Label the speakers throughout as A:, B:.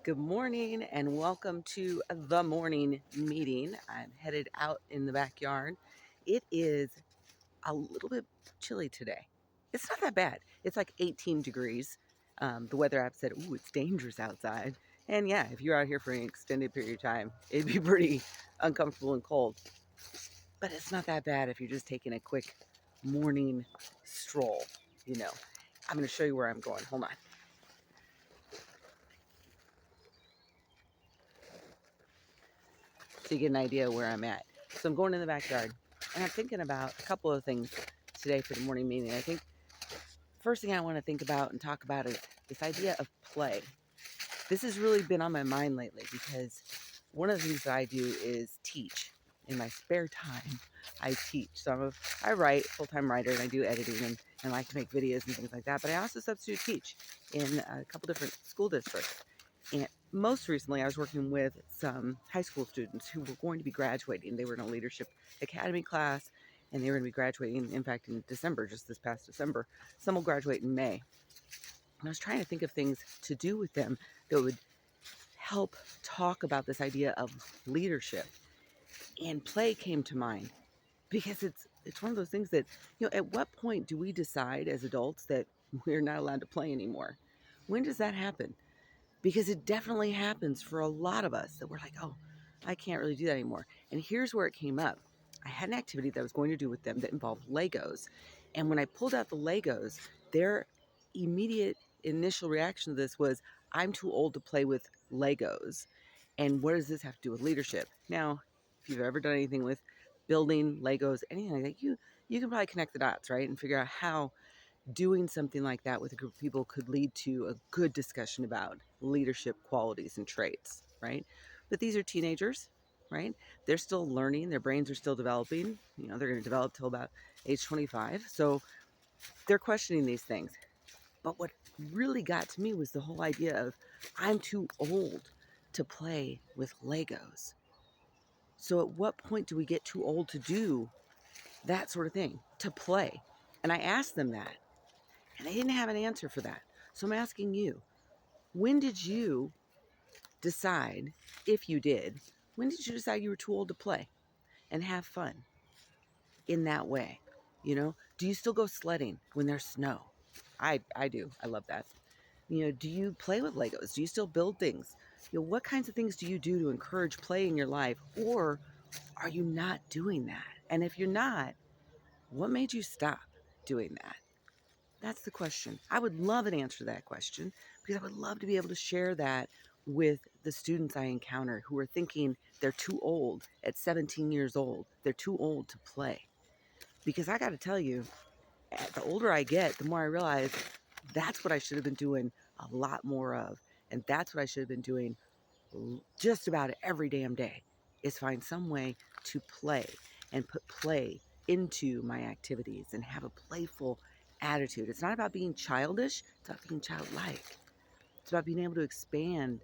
A: Good morning and welcome to the morning meeting. I'm headed out in the backyard. It is a little bit chilly today. It's not that bad. It's like 18 degrees. The weather app said, ooh, it's dangerous outside. And yeah, if you're out here for an extended period of time, it'd be pretty uncomfortable and cold. But it's not that bad if you're just taking a quick morning stroll, you know. I'm going to show you where I'm going. Hold on. So you get an idea where I'm at. So I'm going in the backyard and I'm thinking about a couple of things today for the morning meeting. I think first thing I want to think about and talk about is this idea of play. This has really been on my mind lately because one of the things that I do is teach. In my spare time, I teach. So I write, full-time writer, and I do editing and like to make videos and things like that. But I also substitute teach in a couple different school districts. And most recently, I was working with some high school students who were going to be graduating. They were in a leadership academy class, and they were going to be graduating, in fact, in December, just this past December. Some will graduate in May. And I was trying to think of things to do with them that would help talk about this idea of leadership. And play came to mind because it's one of those things that, at what point do we decide as adults that we're not allowed to play anymore? When does that happen? Because it definitely happens for a lot of us that we're like, oh, I can't really do that anymore. And here's where it came up. I had an activity that I was going to do with them that involved Legos. And when I pulled out the Legos, their immediate initial reaction to this was, I'm too old to play with Legos. And what does this have to do with leadership? Now, if you've ever done anything with building Legos, anything like that, you can probably connect the dots, right? And figure out how doing something like that with a group of people could lead to a good discussion about leadership qualities and traits, right? But these are teenagers, right? They're still learning, their brains are still developing. They're going to develop till about age 25. So they're questioning these things. But what really got to me was the whole idea of, I'm too old to play with Legos. So at what point do we get too old to do that sort of thing, to play? And I asked them that. And they didn't have an answer for that. So I'm asking you, when did you decide, if you did, when did you decide you were too old to play and have fun in that way? Do you still go sledding when there's snow? I do. I love that. Do you play with Legos? Do you still build things? What kinds of things do you do to encourage play in your life? Or are you not doing that? And if you're not, what made you stop doing that? That's the question. I would love an answer to that question because I would love to be able to share that with the students I encounter who are thinking they're too old at 17 years old. They're too old to play. Because I got to tell you, the older I get, the more I realize that's what I should have been doing a lot more of. And that's what I should have been doing just about every damn day, is find some way to play and put play into my activities and have a playful attitude. It's not about being childish, it's about being childlike. It's about being able to expand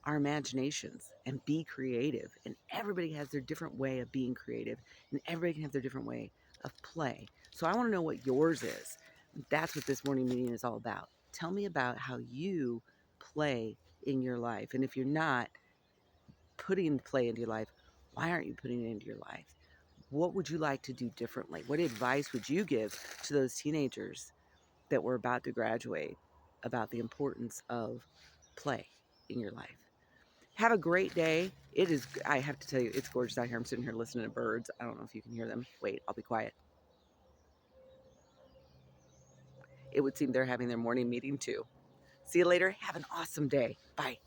A: our imaginations and be creative. And everybody has their different way of being creative, and everybody can have their different way of play. So I want to know what yours is. That's what this morning meeting is all about. Tell me about how you play in your life. And if you're not putting play into your life, why aren't you putting it into your life? What would you like to do differently? What advice would you give to those teenagers that were about to graduate about the importance of play in your life? Have a great day. I have to tell you, it's gorgeous out here. I'm sitting here listening to birds. I don't know if you can hear them. Wait, I'll be quiet. It would seem they're having their morning meeting too. See you later. Have an awesome day. Bye.